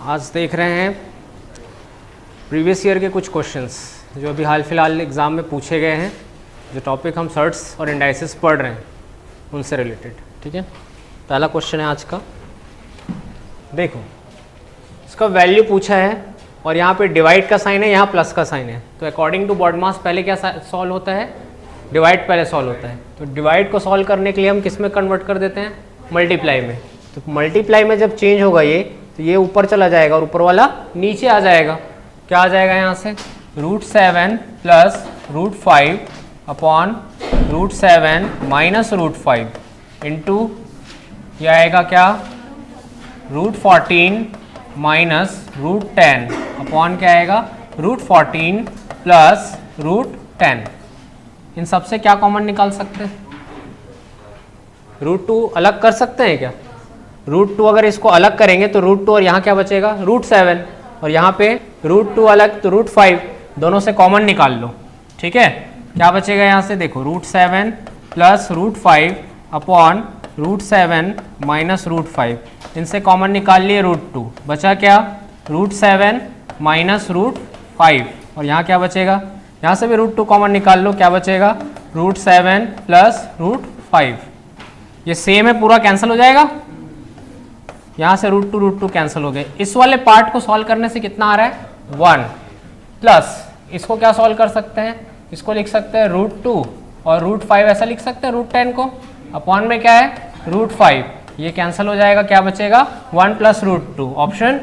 आज देख रहे हैं प्रीवियस ईयर के कुछ क्वेश्चंस जो अभी हाल फिलहाल एग्ज़ाम में पूछे गए हैं, जो टॉपिक हम सर्ट्स और इंडाइसेस पढ़ रहे हैं उनसे रिलेटेड। ठीक है, पहला क्वेश्चन है आज का। देखो, इसका वैल्यू पूछा है और यहाँ पे डिवाइड का साइन है, यहाँ प्लस का साइन है। तो अकॉर्डिंग टू बॉडमास पहले क्या सॉल्व होता है? डिवाइड पहले सॉल्व होता है। तो डिवाइड को सॉल्व करने के लिए हम किस में कन्वर्ट कर देते हैं? मल्टीप्लाई में। तो मल्टीप्लाई में जब चेंज होगा ये, तो ये ऊपर चला जाएगा और ऊपर वाला नीचे आ जाएगा। क्या आ जाएगा यहाँ से? √7 प्लस √5 अपॉन √7 माइनस √5 इंटू यह आएगा क्या? √14 माइनस √10 अपॉन क्या आएगा? √14 प्लस √10। इन सब से क्या कॉमन निकाल सकते हैं? √2 अलग कर सकते हैं क्या? √2 अगर इसको अलग करेंगे तो √2 और यहाँ क्या बचेगा? √7 और यहाँ पे √2 अलग तो √5, दोनों से कॉमन निकाल लो। ठीक है, क्या बचेगा यहाँ से? देखो, √7 प्लस √5 अपॉन √7 माइनस √5, इनसे कॉमन निकाल लिए √2, बचा क्या? √7 माइनस √5 और यहाँ क्या बचेगा? यहाँ से भी √2 कॉमन निकाल लो, क्या बचेगा? √7 प्लस √5। ये सेम है, पूरा कैंसिल हो जाएगा। यहाँ से √2 कैंसिल हो गए। इस वाले पार्ट को सॉल्व करने से कितना आ रहा है? 1 प्लस इसको क्या सॉल्व कर सकते हैं? इसको लिख सकते हैं √2 और √5 ऐसा लिख सकते हैं √10 को, अपॉन में क्या है? √5। ये कैंसिल हो जाएगा, क्या बचेगा? 1 प्लस √2। ऑप्शन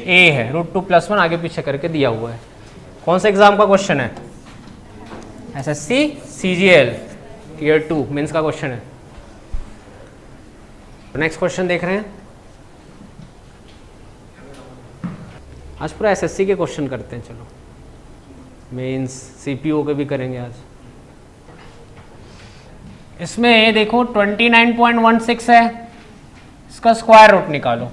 ए है, √2 प्लस 1 आगे पीछे करके दिया हुआ है। कौन सा एग्जाम का क्वेश्चन है? SSC CGL ईयर 2 मेंस का क्वेश्चन है। नेक्स्ट क्वेश्चन देख रहे हैं। आज पूरा SSC के क्वेश्चन करते हैं। चलो, मेंस CPO के भी करेंगे आज। इसमें देखो 29.16 है, इसका स्क्वायर रूट निकालो।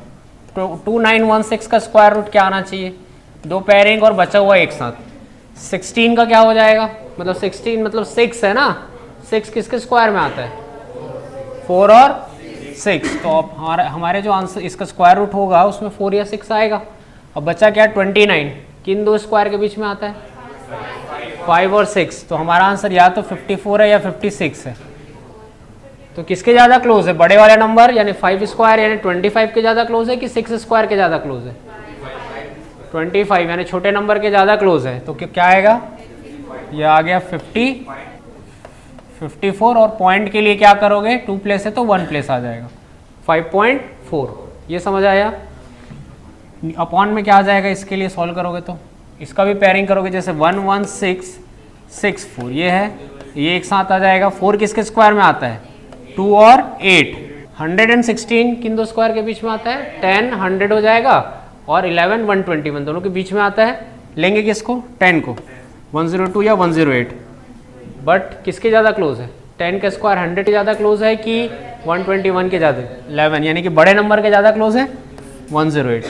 तो 2916 का स्क्वायर रूट क्या आना चाहिए? दो पेयरिंग और बचा हुआ एक साथ। 16 का क्या हो जाएगा? मतलब 16 मतलब 6 है ना। 6 किसके स्क्वायर में आता है? 4 और 6। तो अब हमारे जो आंसर इसका स्क्वायर रूट होगा उसमें 4 या 6 आएगा। अब बचा क्या? 29। किन दो स्क्वायर के बीच में आता है? 5 और 6। तो हमारा आंसर या तो 54 है या 56 है। तो किसके ज़्यादा क्लोज है? बड़े वाले नंबर यानी 5 स्क्वायर यानी 25 के ज़्यादा क्लोज है कि 6 स्क्वायर के ज़्यादा क्लोज है? 25 यानी छोटे नंबर के ज़्यादा क्लोज है। तो क्या आएगा? यह आ गया 54 और पॉइंट के लिए क्या करोगे? 2 प्लेस है तो 1 प्लेस आ जाएगा, 5.4। ये समझ आया? अपॉन में क्या आ जाएगा? इसके लिए सॉल्व करोगे तो इसका भी पेयरिंग करोगे, जैसे 11664 ये है, ये एक साथ आ जाएगा। 4 किसके स्क्वायर में आता है? 2 और 8। 116 किन दो स्क्वायर के बीच में आता है? 10 100 हो जाएगा और 11 121 दोनों के बीच में आता है। लेंगे किसको? 10 को, 102 या 108। बट किसके ज़्यादा क्लोज है? 10 का स्क्वायर 100 के ज़्यादा क्लोज है कि 121 के ज़्यादा? 11 यानी कि बड़े नंबर के ज़्यादा क्लोज है 108।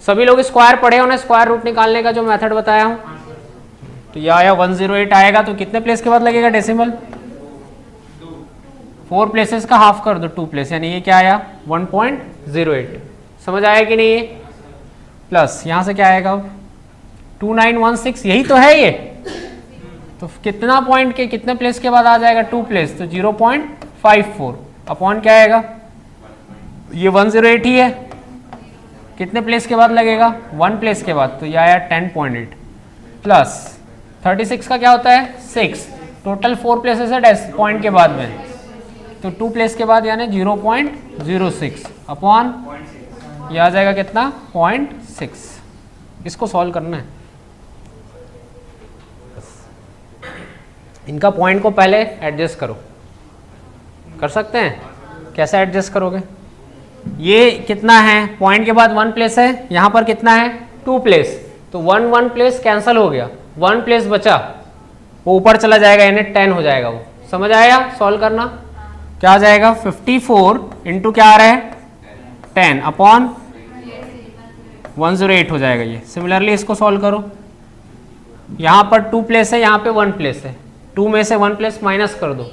सभी लोग स्क्वायर पढ़े, उन्हें स्क्वायर रूट निकालने का जो मेथड बताया हूँ। तो यह आया 108 आएगा। तो कितने प्लेस के बाद लगेगा डेसिमल? 4 प्लेसेस का हाफ कर दो 2 प्लेस, यानी ये क्या आया? 1.08। समझ आया कि नहीं? ये प्लस यहाँ से क्या आएगा? 2916 यही तो है ये। तो कितना पॉइंट के कितने प्लेस के बाद आ जाएगा? 2 प्लेस, तो 0.54 अपॉन क्या आएगा? ये 108 ही है। कितने प्लेस के बाद लगेगा? 1 प्लेस के बाद, तो ये आया 10.8 प्लस 36 का क्या होता है? 6। टोटल 4 प्लेसेस है पॉइंट के बाद में, तो 2 प्लेस के बाद यानी 0.06 अपॉन ये आ जाएगा कितना? 0.6। इसको सॉल्व करना है। इनका पॉइंट को पहले एडजस्ट करो। कर सकते हैं? कैसे एडजस्ट करोगे? ये कितना है? पॉइंट के बाद 1 प्लेस है, यहाँ पर कितना है? 2 प्लेस। तो 1 प्लेस कैंसिल हो गया, 1 प्लेस बचा, वो ऊपर चला जाएगा यानी 10 हो जाएगा वो। समझ आया? सॉल्व करना क्या आ जाएगा? 54 इंटू क्या आ रहा है? 10 अपॉन 108 हो जाएगा ये। सिमिलरली इसको सॉल्व करो। यहाँ पर 2 प्लेस है, यहाँ पे 1 प्लेस है। 2 में से 1 प्लेस माइनस कर दो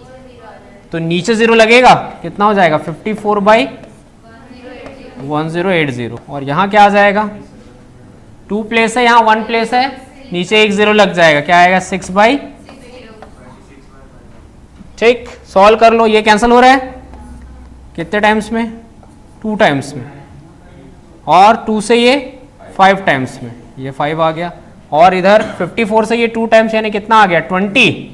तो नीचे 0 लगेगा, कितना हो जाएगा? 54/1080। और यहाँ क्या आ जाएगा? 2 प्लेस है, यहाँ 1 प्लेस है, नीचे एक 0 लग जाएगा, क्या आएगा 6/, ठीक। सॉल्व कर लो, ये कैंसिल हो रहा है कितने टाइम्स में, 2 टाइम्स में, और 2 से ये 5 टाइम्स में, ये 5 आ गया, और इधर 54 से ये 2 टाइम्स यानी कितना आ गया 20,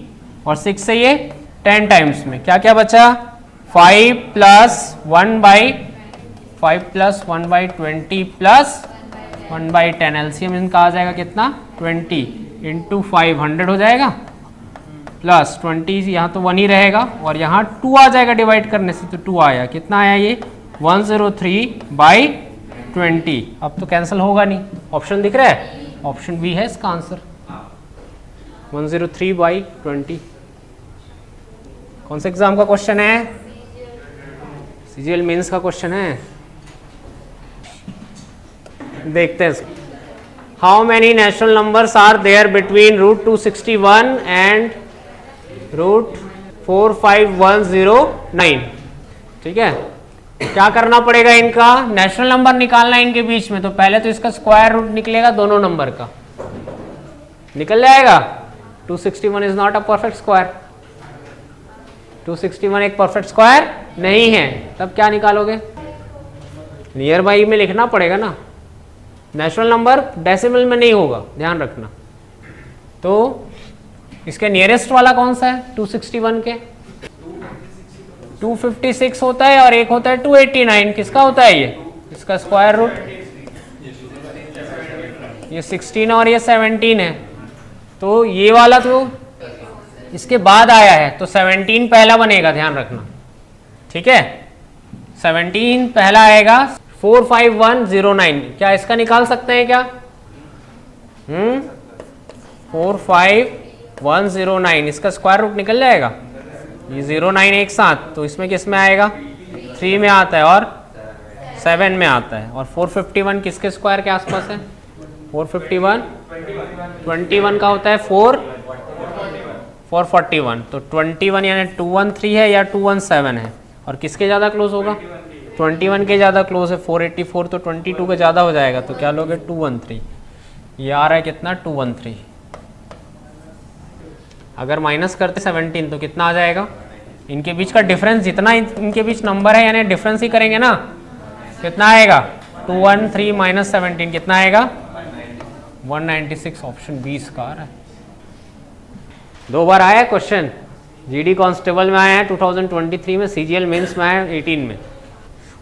और 6 से ये 10 टाइम्स में, क्या क्या बचा 5 प्लस 1/5 प्लस 1/20 प्लस 1/10, एलसीएम इनका आ जाएगा कितना 20 इंटू 5 100 हो जाएगा, प्लस 20 यहाँ तो 1 ही रहेगा, और यहाँ 2 आ जाएगा डिवाइड करने से, तो 2 आया, कितना आया ये 103/20। अब तो कैंसिल होगा नहीं, ऑप्शन दिख रहा है, ऑप्शन बी है इसका आंसर 103/20। कौन से एग्जाम का क्वेश्चन है, सीजीएल मेंस का क्वेश्चन है, देखते हैं। How many natural numbers are there between √261 and √45109, ठीक है। क्या करना पड़ेगा, इनका नेचुरल नंबर निकालना है इनके बीच में, तो पहले तो इसका स्क्वायर रूट निकलेगा, दोनों नंबर का निकल जाएगा। 261 is not a perfect square, 261 एक परफेक्ट स्क्वायर नहीं है, तब क्या निकालोगे, नियर बाई में लिखना पड़ेगा ना, नेचुरल नंबर डेसिमल में नहीं होगा, ध्यान रखना। तो इसके नियरेस्ट वाला कौन सा है 261 के, 256 होता है, और एक होता है 289, किसका होता है ये, इसका स्क्वायर रूट, ये 16 और ये 17 है, तो ये वाला तो इसके बाद आया है, तो 17 पहला बनेगा, ध्यान रखना, ठीक है। 17 पहला आएगा, 45109, क्या इसका निकाल सकते हैं क्या, 45109, इसका स्क्वायर रूट निकल जाएगा, ये 09 एक साथ, तो इसमें किस में आएगा 3 में आता है और 7 में आता है, और 451 किसके स्क्वायर के आसपास है, 451 21 का होता है 441, तो 21 यानी 213 है या 217 है, और किसके ज़्यादा क्लोज होगा 21 के ज़्यादा क्लोज है, 484 तो 22 के ज़्यादा हो जाएगा, तो क्या लोगे 213, ये आ रहा है कितना 213। अगर माइनस करते 17 तो कितना आ जाएगा, इनके बीच का डिफरेंस जितना इनके बीच नंबर है यानी डिफरेंस ही करेंगे ना, कितना आएगा 213 माइनस 17 कितना आएगा 196, ऑप्शन 20 का आ रहा है। 2 बार आया क्वेश्चन, जीडी कांस्टेबल में आया है 2023 में, सीजीएल मेंस में आया 18 में।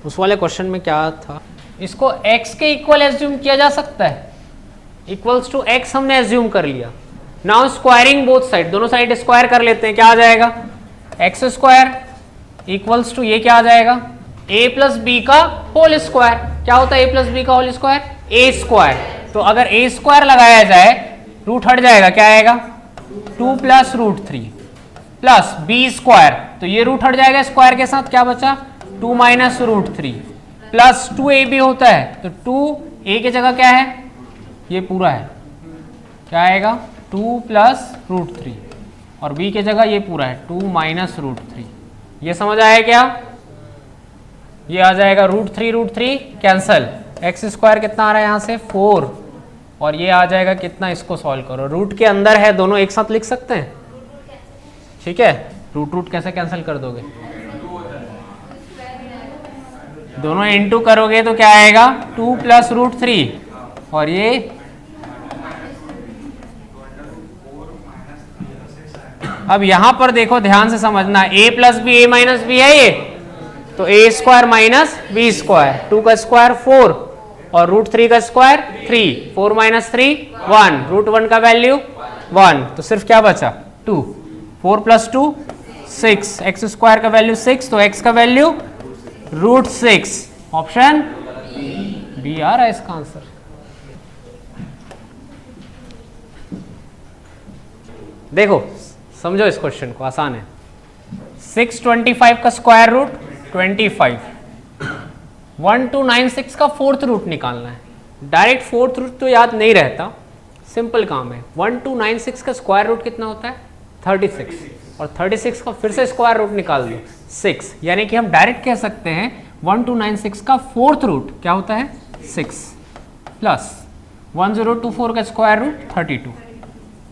उस वाले क्वेश्चन में क्या था, इसको x के इक्वल एज्यूम किया जा सकता है, इक्वल्स टू x हमने एज्यूम कर लिया। नाउ स्क्वायरिंग बोथ साइड, दोनों साइड स्क्वायर कर लेते हैं, क्या आ जाएगा एक्स स्क्वायर इक्वल्स टू ये क्या आ जाएगा a प्लस बी का होल स्क्वायर, क्या होता है a प्लस बी का होल स्क्वायर a स्क्वायर, तो अगर a स्क्वायर लगाया जाए रूट हट जाएगा, क्या आएगा 2 प्लस √3 प्लस बी स्क्वायर, तो ये रूट हट जाएगा स्क्वायर के साथ, क्या बचा 2 माइनस √3 प्लस 2ab होता है, तो 2a की जगह क्या है ये पूरा है, क्या आएगा 2 प्लस √3, और b की जगह ये पूरा है 2 माइनस √3। ये समझ आया क्या, ये आ जाएगा √3 कैंसल, एक्स स्क्वायर कितना आ रहा है यहाँ से 4, और ये आ जाएगा कितना, इसको सॉल्व करो, रूट के अंदर है, दोनों एक साथ लिख सकते हैं, ठीक है। रूट कैसे कैंसिल कर दोगे, दोनों इनटू करोगे तो क्या आएगा 2 प्लस √3, और ये अब यहां पर देखो ध्यान से समझना, a plus B a minus B है ये, तो a square minus B square, 2 का स्क्वायर 4 और √3 का स्क्वायर 3, 4 माइनस 3 1, √1 का वैल्यू 1, तो सिर्फ क्या बचा 2, 4 प्लस 2 6, एक्स स्क्वायर का वैल्यू 6, तो x का वैल्यू √6, ऑप्शन बी आ रहा है इसका आंसर। देखो समझो इस क्वेश्चन को, आसान है। 625 का स्क्वायर रूट 25, 1296 का फोर्थ रूट निकालना है। डायरेक्ट फोर्थ रूट तो याद नहीं रहता, सिंपल काम है। 1296 का स्क्वायर रूट कितना होता है 36, और 36 का फिर से स्क्वायर रूट निकाल दो 6, यानी कि हम डायरेक्ट कह सकते हैं 1296 का फोर्थ रूट क्या होता है 6, प्लस 1024 का स्क्वायर रूट 32,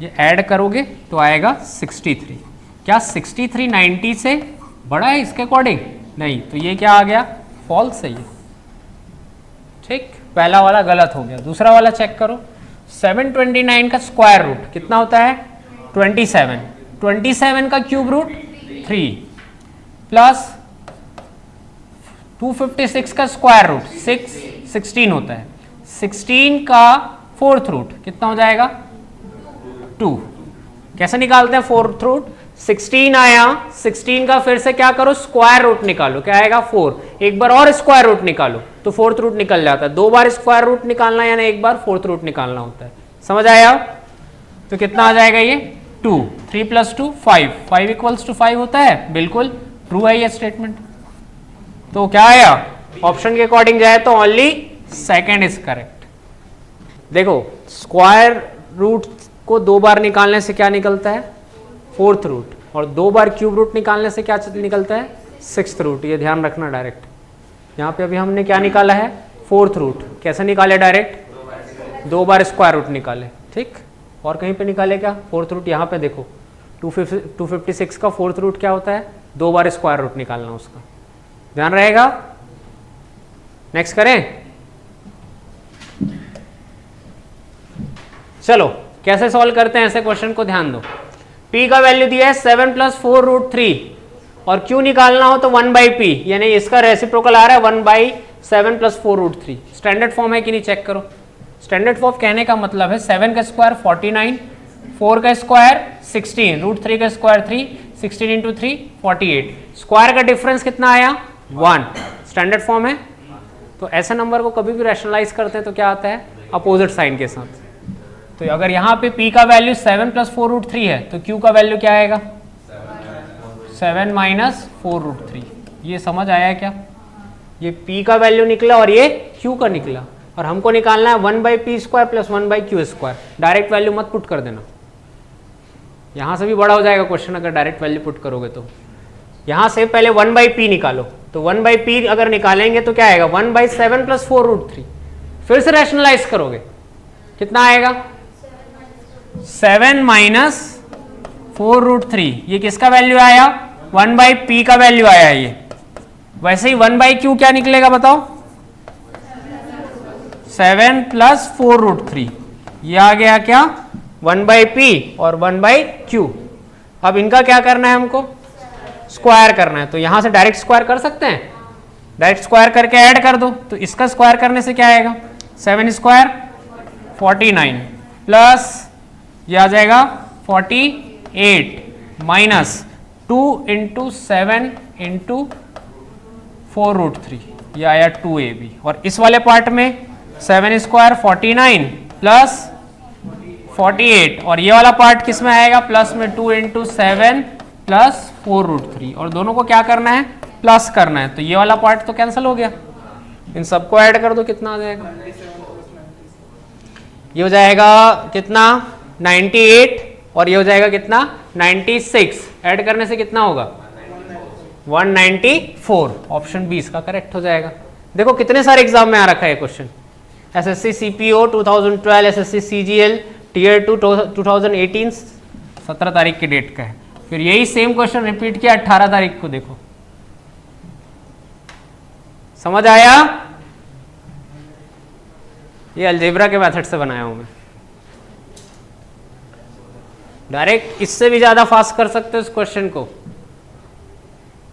ये ऐड करोगे तो आएगा 63। क्या 63 90 से बड़ा है इसके अकॉर्डिंग? नहीं, तो ये क्या आ गया? फॉल्स है ये। ठीक, पहला वाला गलत हो गया। दूसरा वाला चेक करो, 729 का स्क्वायर रूट कितना होता है? 27। 27 का क्यूब रूट 3 प्लस 256 का स्क्वायर रूट 16 होता है। 16 का फोर्थ रूट कितना हो जाएगा? 2। कैसे निकालते हैं फोर्थ रूट? 16 आया, 16 का फिर से क्या करो? स्क्वायर रूट निकालो, क्या आएगा? 4। एक बार और स्क्वायर रूट निकालो तो फोर्थ रूट निकल जाता है। 2 बार स्क्वायर रूट निकालना यानी एक बार फोर्थ रूट निकालना होता है। समझ आया? तो कितना आ जाएगा ये? 2। 3 + 2 5। 5 = 5 होता है, बिल्कुल ट्रू है ये स्टेटमेंट। तो क्या आया? ऑप्शन के अकॉर्डिंग जाए तो ओनली सेकेंड इज करेक्ट। देखो, स्क्वायर रूट को 2 बार निकालने से क्या निकलता है? Fourth root. और 2 बार क्यूब रूट निकालने से क्या निकलता है? Sixth root. ये ध्यान रखना डायरेक्ट। यहाँ पे अभी हमने क्या निकाला है? Fourth root. कैसे निकाले? डायरेक्ट 2 बार स्क्वायर रूट निकाले। ठीक, और कहीं पे निकाले क्या? Fourth root. यहाँ पे देखो 256 का फोर्थ रूट क्या होता है? 2 बार स्क्वायर रूट निकालना उसका। ध्यान रहेगा? नेक्स्ट करें? चलो कैसे सॉल्व करते हैं ऐसे क्वेश्चन को, ध्यान दो। p का वैल्यू दिया है 7 + 4 रूट 3 और q निकालना हो तो 1/p, यानी इसका रेसिप्रोकल आ रहा है 1/7 + 4 रूट 3। स्टैंडर्ड फॉर्म है कि नहीं चेक करो। स्टैंडर्ड फॉर्म कहने का मतलब है 7 का स्क्वायर 49, 4 का स्क्वायर 16, रूट 3 का स्क्वायर 3, 16 × 3 48। स्क्वायर का डिफरेंस कितना आया? 1। स्टैंडर्ड फॉर्म है। तो ऐसे नंबर को कभी भी रैशनलाइज करते हैं तो क्या आता है? अपोजिट साइन के साथ। तो अगर यहाँ पे p का वैल्यू 7 + 4 रूट 3 है तो q का वैल्यू क्या आएगा? 7 - 4 रूट 3। ये समझ आया क्या? ये p का वैल्यू निकला और ये q का निकला, और हमको निकालना है 1/p² + 1/q²। डायरेक्ट वैल्यू मत पुट कर देना, यहाँ से भी बड़ा हो जाएगा क्वेश्चन अगर डायरेक्ट वैल्यू पुट करोगे तो। यहाँ से पहले 1/p निकालो, तो 1/p अगर निकालेंगे तो क्या आएगा? 1/7 + 4 रूट 3। फिर से रैशनलाइज करोगे, कितना आएगा? 7 - 4 रूट 3। ये किसका वैल्यू आया? 1/p का वैल्यू आया ये। वैसे ही 1/q क्या निकलेगा बताओ? 7 + 4 रूट 3। ये आ गया क्या? 1/p और 1/q। अब इनका क्या करना है हमको? स्क्वायर करना है। तो यहां से डायरेक्ट स्क्वायर कर सकते हैं, डायरेक्ट स्क्वायर करके ऐड कर दो। तो इसका स्क्वायर करने से क्या आएगा? 7 स्क्वायर 49 प्लस ये आ जाएगा 48 माइनस 2 × 7 × 4 रूट 3। ये आया 2ab। और इस वाले पार्ट में 7 स्क्वायर 49 प्लस 48, और ये वाला पार्ट किस में आएगा? प्लस में 2 × 7 प्लस 4 रूट 3। और दोनों को क्या करना है? प्लस करना है। तो ये वाला पार्ट तो कैंसिल हो गया, इन सबको ऐड कर दो, कितना आ जाएगा? ये हो जाएगा कितना? 98, और ये हो जाएगा कितना? 96। ऐड करने से कितना होगा? 194। ऑप्शन 20 का करेक्ट हो जाएगा। देखो कितने सारे एग्जाम में आ रखा है question. SSC CPO 2012, SSC CGL tier 2 2018, 17 तारीख की डेट का है। फिर यही सेम क्वेश्चन रिपीट किया 18 तारीख को। देखो समझ आया? ये अलजेब्रा के मेथड से बनाया हूं मैं। डायरेक्ट इससे भी ज्यादा फास्ट कर सकते हो इस क्वेश्चन को।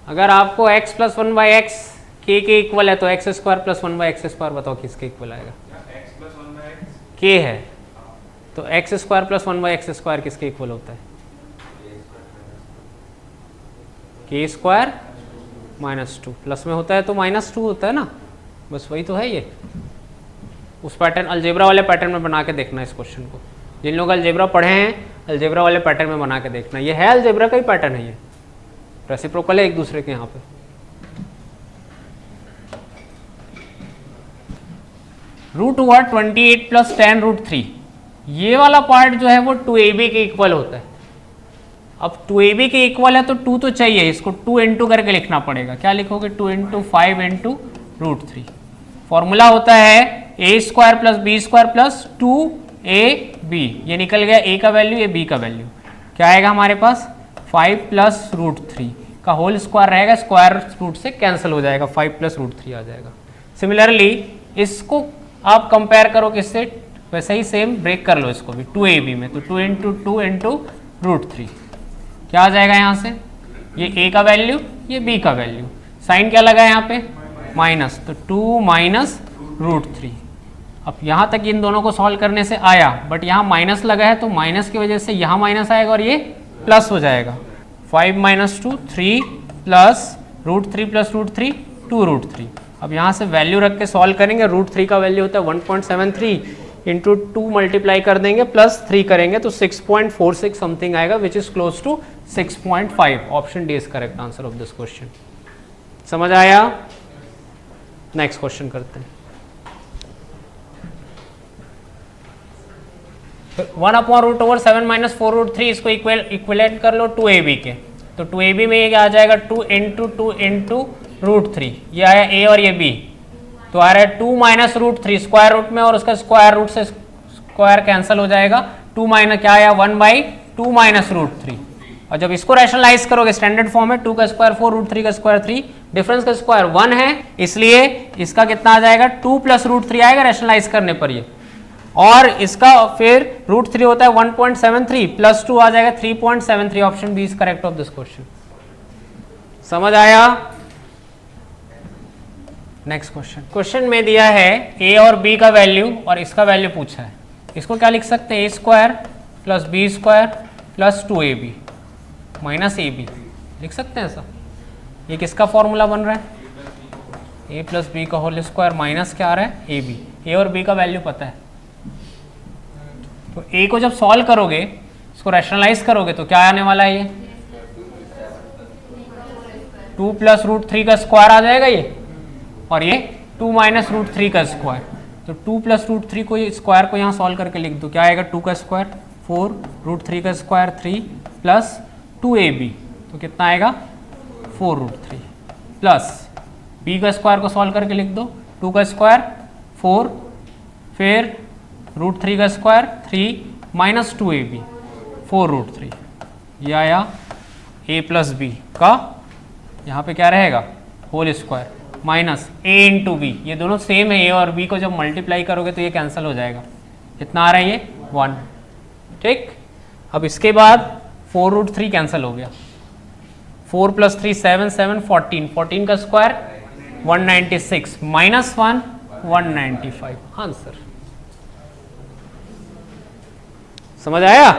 अगर आपको x + 1/x k के इक्वल है तो x² + 1/x² बताओ किसके इक्वल आएगा? k है तो x² + 1/x² किसके इक्वल होता है? k² - 2। प्लस में होता है तो -2 होता है ना, बस वही तो है। ये उस पैटर्न अलजेब्रा वाले पैटर्न में बना के देखना इस क्वेश्चन को। जिन लोग अलजेब्रा पढ़े हैं अलजेब्रा वाले पैटर्न में बना के देखना। ये है अलजेब्रा का ही पैटर्न है, ये रेसिप्रोकल है एक दूसरे के। यहाँ पे रूट हुआ 28 + 10 रूट 3। ये वाला पार्ट जो है वो 2ab के इक्वल होता है। अब 2ab के इक्वल है तो 2 तो चाहिए, इसको 2 × करके लिखना पड़ेगा। क्या लिखोगे? 2 × 5 × रूट 3। फॉर्मूला होता है A square plus B square plus 2ab, ये निकल गया a का वैल्यू, ये b का वैल्यू, क्या आएगा हमारे पास 5 प्लस रूट 3 का होल स्क्वायर रहेगा, स्क्वायर रूट से कैंसिल हो जाएगा, 5 प्लस रूट 3 आ जाएगा। सिमिलरली इसको आप कंपेयर करो किससे, वैसे ही सेम ब्रेक कर लो इसको भी 2ab में, तो 2 इंटू 2 इंटू रूट 3 क्या आ जाएगा यहाँ से, ये a का वैल्यू, ये b का वैल्यू, साइन क्या लगा है यहाँ पे माइनस, तो 2 माइनस रूट 3। अब यहाँ तक इन दोनों को सॉल्व करने से आया, बट यहाँ माइनस लगा है तो माइनस की वजह से यहाँ माइनस आएगा और ये प्लस हो जाएगा, 5 minus 2 3 plus root 3 plus root 3 2 root 3। अब यहाँ से वैल्यू रख के सॉल्व करेंगे, रूट 3 का वैल्यू होता है 1.73 इंटू 2 मल्टीप्लाई कर देंगे प्लस 3 करेंगे तो 6.46 समथिंग आएगा, which is close to 6.5। Option D is correct answer of this question. समझ आया? नेक्स्ट क्वेश्चन करते हैं। 1/√7 माइनस 4 रूट 3, इसको इक्विलेंट कर लो 2ab के, तो 2ab में ये आ जाएगा 2 इंटू रूट 3, ये आया a और ये b, तो आ रहा है 2 माइनस रूट 3 स्क्वायर रूट में, और उसका स्क्वायर रूट से स्क्वायर कैंसिल हो जाएगा, 2 माइनस क्या आया 1/2 माइनस रूट 3। और जब इसको रैशनलाइज करोगे स्टैंडर्ड फॉर्म में 2 का स्क्वायर 4 रूट 3 का स्क्वायर 3, डिफरेंस का स्क्वायर 1 है, इसलिए इसका कितना आ जाएगा 2 प्लस रूट 3 आएगा रैशनलाइज करने पर ये, और इसका फिर रूट 3 होता है 1.73 प्लस 2 आ जाएगा 3.73। Option B is correct of this question. समझ आया? Next question. क्वेश्चन में दिया है a और b का वैल्यू और इसका वैल्यू पूछा है, इसको क्या लिख सकते हैं, a square plus B square plus 2ab minus ab लिख सकते हैं ऐसा। ये किसका फॉर्मूला बन रहा है, a प्लस बी का होल स्क्वायर माइनस क्या आ रहा है ab, a और b का वैल्यू पता है, तो a को जब सॉल्व करोगे, इसको रैशनलाइज करोगे तो क्या आने वाला है, ये 2 प्लस रूट 3 का स्क्वायर आ जाएगा ये, और ये 2 माइनस रूट 3 का स्क्वायर, तो 2 प्लस रूट 3 को स्क्वायर को यहाँ सॉल्व करके लिख दो, क्या आएगा 2 का स्क्वायर 4 रूट 3 का स्क्वायर 3 प्लस 2ab, तो कितना आएगा 4 रूट 3 प्लस b का स्क्वायर को सॉल्व करके लिख दो, 2 का स्क्वायर 4 फिर रूट 3 का स्क्वायर 3 माइनस 2ab 4 रूट 3, ये आया a प्लस बी का, यहाँ पे क्या रहेगा whole square minus a into B, ये दोनों सेम है, a और b को जब मल्टीप्लाई करोगे तो ये कैंसिल हो जाएगा, कितना आ रहा है ये 1। ठीक, अब इसके बाद 4 रूट 3 कैंसिल हो गया, 4 प्लस 3 7 7 14, 14 का स्क्वायर 196 माइनस 1 195 आंसर। समझ आया?